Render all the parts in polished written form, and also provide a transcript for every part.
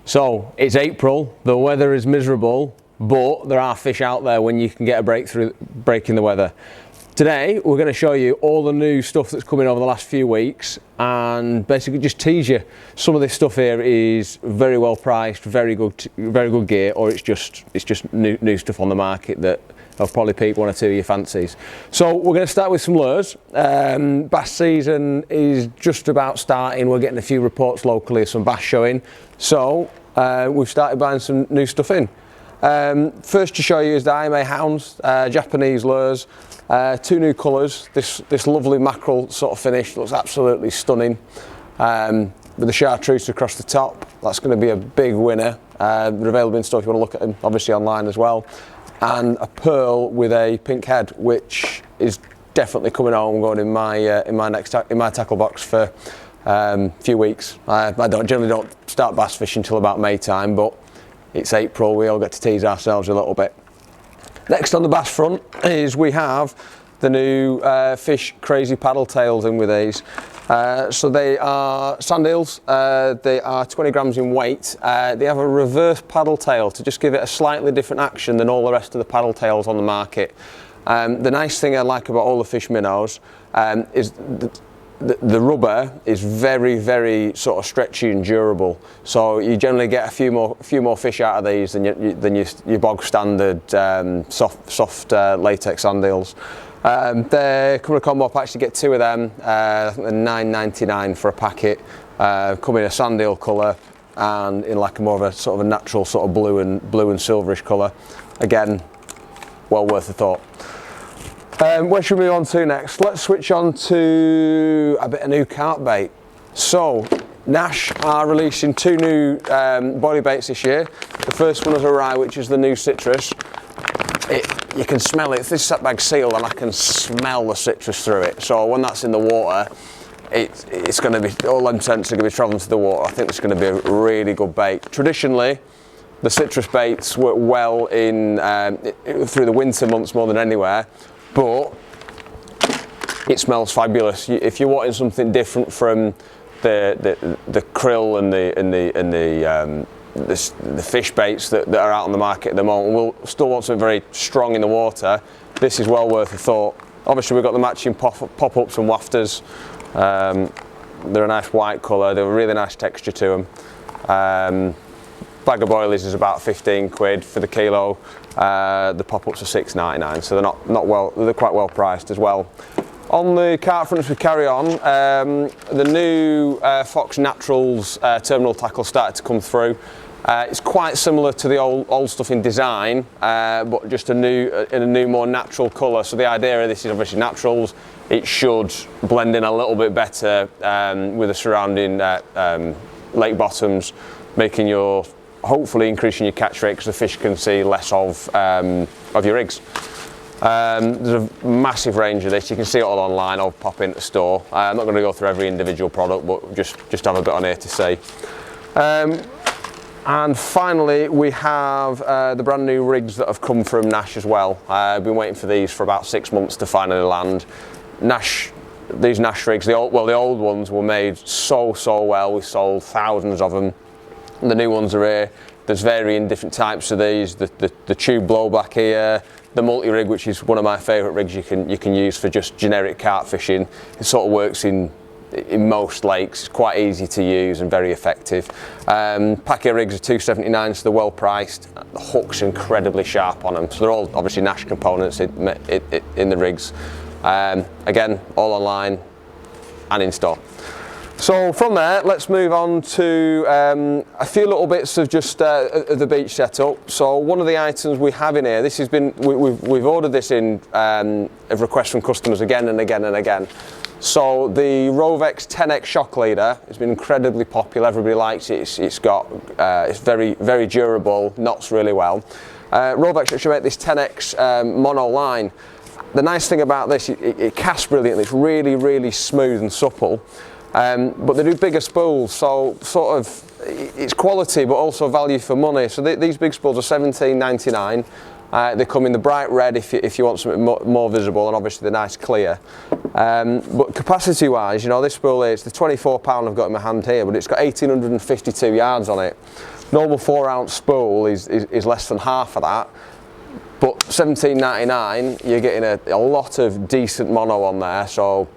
So it's April, the weather is miserable, but there are fish out there when you can get a break in the weather. Today we're going to show you all the new stuff that's coming over the last few weeks and basically just tease you. Some of this stuff here is very well priced, very good gear, or it's just new stuff on the market that have probably piqued one or two of your fancies. So we're going to start with some lures. Bass season is just about starting. We're getting a few reports locally of some bass showing. So we've started buying some new stuff in. First to show you is the IMA Hounds, Japanese lures. Two new colours, this lovely mackerel sort of finish, looks absolutely stunning, with the chartreuse across the top. That's going to be a big winner. They're available in store if you want to look at them, obviously online as well. And a pearl with a pink head, which is definitely coming home, going in my tackle box for a few weeks. I generally don't start bass fishing until about May time, but it's April, we all get to tease ourselves a little bit. Next on the bass front is we have the new Fish Crazy paddle tails in with these. So they are sand eels, they are 20 grams in weight. They have a reverse paddle tail to just give it a slightly different action than all the rest of the paddle tails on the market. The nice thing I like about all the fish minnows is the rubber is very sort of stretchy and durable, so you generally get a few more fish out of these than your bog standard soft latex sand eels. They're coming a combo pack. You get two of them. I think they're $9.99 for a packet. Come in a sand eel colour and in like more of a sort of a natural sort of blue and silverish colour. Again, well worth a thought. Where should we move on to next? Let's switch on to a bit of new carp bait. So Nash are releasing two new body baits this year. The first one has arrived, which is the new citrus. You can smell it. This set bag sealed and I can smell the citrus through it. So when that's in the water, it's going to be, all them scents are going to be travelling to the water. I think it's going to be a really good bait. Traditionally, the citrus baits work well in through the winter months more than anywhere. But it smells fabulous. If you're wanting something different from the krill and the fish baits that are out on the market at the moment, we'll still want something very strong in the water. This is well worth a thought. Obviously we've got the matching pop-ups and wafters. They're a nice white colour. They're a really nice texture to them. Bag of boilies is about 15 quid for the kilo. The pop-ups are $6.99, so they're quite well priced as well. On the carp front as we carry on, the new Fox Naturals terminal tackle started to come through. It's quite similar to the old stuff in design, but just in a new more natural colour. So the idea of this is obviously naturals. It should blend in a little bit better with the surrounding lake bottoms, making hopefully increasing your catch rate because the fish can see less of your rigs. There's a massive range of this. You can see it all online. I'll pop into the store. I'm not going to go through every individual product, but just have a bit on here to see. And finally, we have the brand new rigs that have come from Nash as well. I've been waiting for these for about 6 months to finally land. These Nash rigs, the old ones were made so well. We sold thousands of them. The new ones are here. There's varying different types of these. The tube blowback here, the multi-rig, which is one of my favourite rigs you can use for just generic carp fishing. It sort of works in most lakes. It's quite easy to use and very effective. Packet rigs are $2.79, so they're well priced. The hook's incredibly sharp on them, so they're all obviously Nash components in the rigs. Again, all online and in store. So from there, let's move on to a few little bits of just the beach setup. So one of the items we have in here, this has been, we've ordered this in of requests from customers again and again and again. So the Rovex 10X shock leader has been incredibly popular. Everybody likes it. It's very durable, knots really well. Rovex actually make this 10X mono line. The nice thing about this, it casts brilliantly. It's really smooth and supple. But they do bigger spools, so sort of it's quality but also value for money. So these big spools are $17.99. They come in the bright red if you want something more visible, and obviously the nice clear. But capacity wise, you know, this spool is the 24 pound I've got in my hand here, but it's got 1852 yards on it. Normal 4-ounce spool is less than half of that, but $17.99 you're getting a lot of decent mono on there. So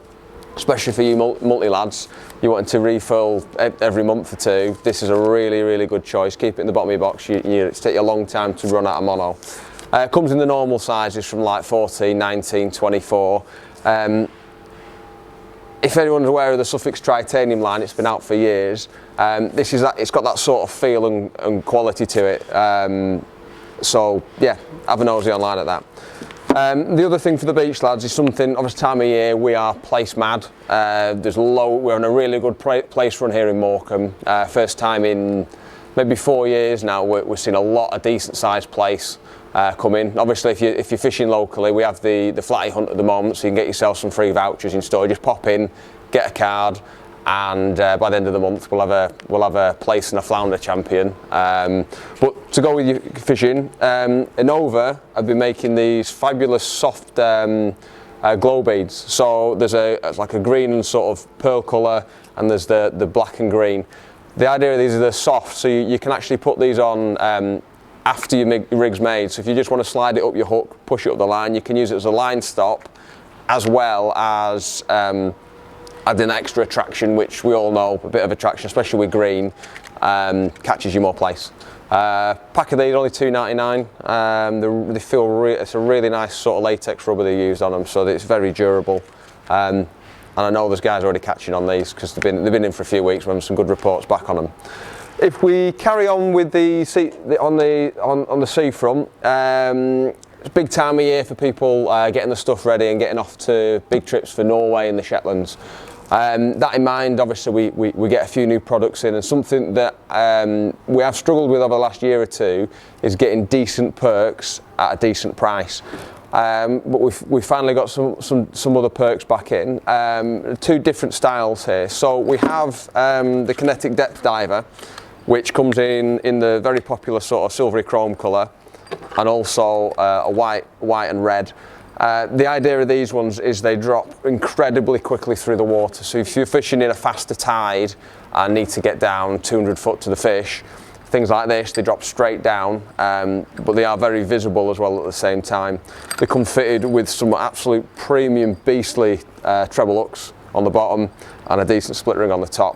especially for you multi lads, you want to refill every month or two, this is a really good choice. Keep it in the bottom of your box. It's take you a long time to run out of mono. It comes in the normal sizes from like 14, 19, 24. If anyone's aware of the Suffix Tritanium line, it's been out for years. It's got that sort of feel and quality to it. So yeah, have a nosy online at that. The other thing for the beach lads is something, obviously time of year, we are place mad. We're on a really good place run here in Morecambe. First time in maybe 4 years now, we're seeing a lot of decent sized place come in. Obviously if you're fishing locally, we have the flatty hunt at the moment, so you can get yourself some free vouchers in store. Just pop in, get a card, and by the end of the month we'll have a place and a flounder champion. But to go with your fishing, Innova have been making these fabulous soft glow beads. So it's like a green and sort of pearl colour, and there's the black and green. The idea of these is they're soft, so you can actually put these on after your rig's made. So if you just want to slide it up your hook, push it up the line, you can use it as a line stop, as well as adding extra attraction, which we all know, a bit of attraction, especially with green, catches you more place. Pack of these, only $2.99. They feel it's a really nice sort of latex rubber they used on them, so that it's very durable. And I know there's guys already catching on these because they've been in for a few weeks. We're having some good reports back on them. If we carry on with on the seafront, it's a big time of year for people getting the stuff ready and getting off to big trips for Norway and the Shetlands. That in mind, obviously we get a few new products in, and something that we have struggled with over the last year or two is getting decent perks at a decent price. But we've finally got some other perks back in. Two different styles here. So we have the Kinetic Depth Diver, which comes in the very popular sort of silvery chrome colour, and also a white and red. The idea of these ones is they drop incredibly quickly through the water. So if you're fishing in a faster tide and need to get down 200 foot to the fish, things like this, they drop straight down, but they are very visible as well at the same time. They come fitted with some absolute premium beastly treble hooks on the bottom and a decent split ring on the top.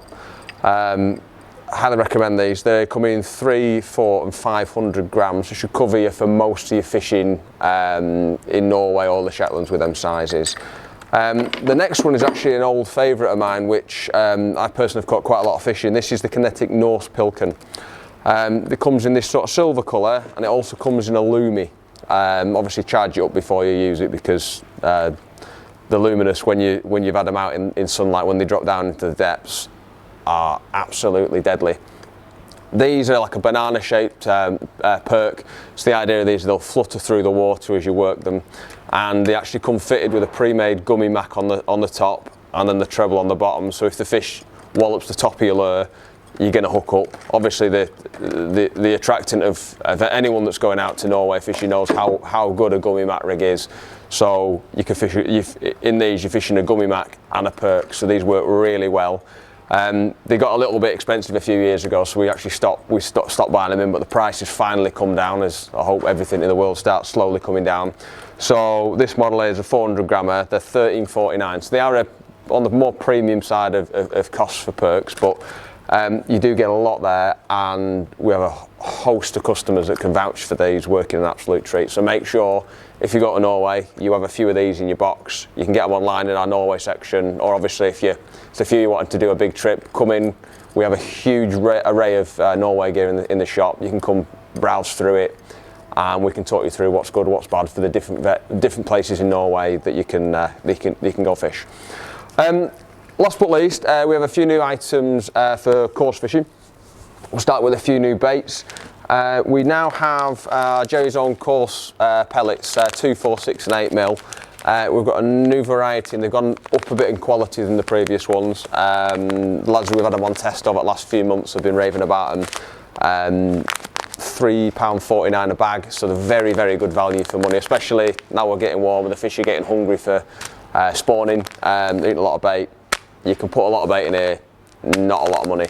Highly recommend these. They come in 300, 400 and 500 grams. It should cover you for most of your fishing in Norway or the Shetlands with them sizes. The next one is actually an old favourite of mine, which I personally have caught quite a lot of fish in. This is the Kinetic Norse Pilken. It comes in this sort of silver colour, and it also comes in a lumi. Obviously charge it up before you use it, because the luminous, when you've had them out in sunlight, when they drop down into the depths, are absolutely deadly. These are like a banana shaped perk, so the idea of these, they'll flutter through the water as you work them, and they actually come fitted with a pre-made gummy mac on the top and then the treble on the bottom. So if the fish wallops the top of your lure, you're going to hook up. Obviously the attractant of anyone that's going out to Norway fishing knows how good a gummy mac rig is. So you can fish in these, you're fishing a gummy mac and a perk, so these work really well. They got a little bit expensive a few years ago, so we actually stopped buying them in, but the price has finally come down, as I hope everything in the world starts slowly coming down. So this model is a 400 grammer, they're $13.49, so they are on the more premium side of costs for perks, but you do get a lot there, and we have a host of customers that can vouch for these, working an absolute treat. So make sure, if you go to Norway, you have a few of these in your box. You can get them online in our Norway section, or obviously if you wanted to do a big trip, come in. We have a huge array of Norway gear in the shop. You can come browse through it, and we can talk you through what's good, what's bad for the different places in Norway that you can go fish. Last but least, we have a few new items for coarse fishing. We'll start with a few new baits. We now have Gerry's own coarse pellets, 2, 4, 6 and 8 mil. We've got a new variety, and they've gone up a bit in quality than the previous ones. The lads who we've had them on test over the last few months have been raving about them. £3.49 a bag, so they're very, very good value for money, especially now we're getting warmer, the fish are getting hungry for spawning, eating a lot of bait. You can put a lot of bait in here, not a lot of money.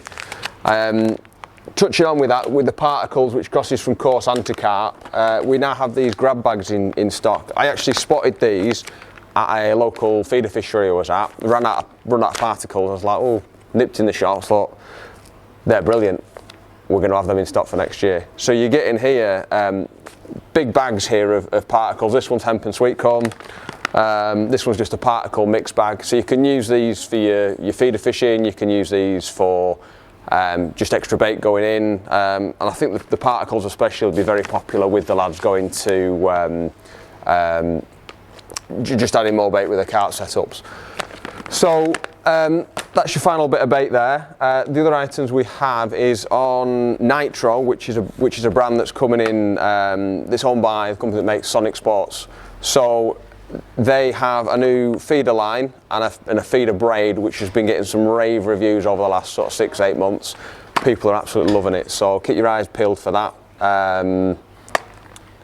touching on with that, with the particles, which crosses from Coarse and to Carp, we now have these grab bags in stock. I actually spotted these at a local feeder fishery I was at. Run out of particles. I was like, oh, nipped in the shop. Thought they're brilliant. We're going to have them in stock for next year. So you're getting here big bags here of particles. This one's hemp and sweet corn. This one's just a particle mix bag. So you can use these for your feeder fishing. You can use these for just extra bait going in, and I think the particles especially will be very popular with the lads going to just adding more bait with the cart setups. So that's your final bit of bait there. The other items we have is on Nitro, which is a brand that's coming in, that's owned by the company that makes Sonic Sports. So they have a new feeder line and a feeder braid, which has been getting some rave reviews over the last sort of 6-8 months. People are absolutely loving it, so keep your eyes peeled for that.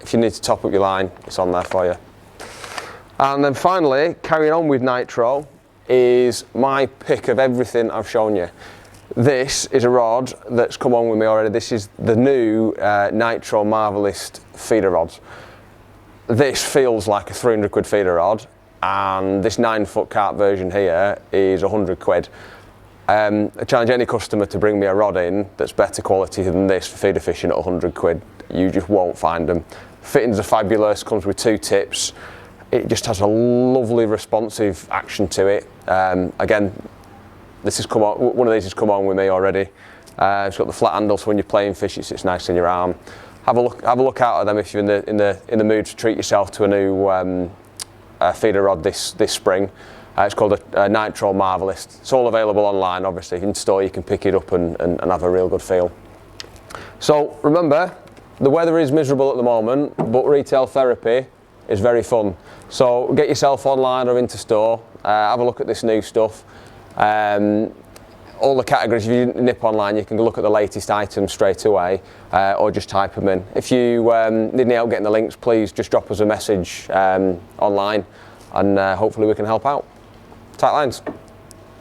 If you need to top up your line, it's on there for you. And then finally, carrying on with Nitro, is my pick of everything I've shown you. This is a rod that's come on with me already. This is the new Nitro Marvelist feeder rods. This feels like a 300 quid feeder rod, and this 9-foot carp version here is 100 quid. I challenge any customer to bring me a rod in that's better quality than this for feeder fishing at 100 quid. You just won't find them. Fittings are fabulous, comes with 2 tips. It just has a lovely responsive action to it. Again, this has come on, one of these has come on with me already. It's got the flat handle, so when you're playing fish, it sits nice in your arm. Have a look out at them if you're in the mood to treat yourself to a new feeder rod this spring. It's called a Nitro Marvelist. It's all available online, obviously. In store you can pick it up and have a real good feel. So remember, the weather is miserable at the moment, but retail therapy is very fun. So get yourself online or into store, have a look at this new stuff. All the categories, if you nip online, you can look at the latest items straight away, or just type them in. If you need any help getting the links, please just drop us a message online, and hopefully we can help out. Tight lines.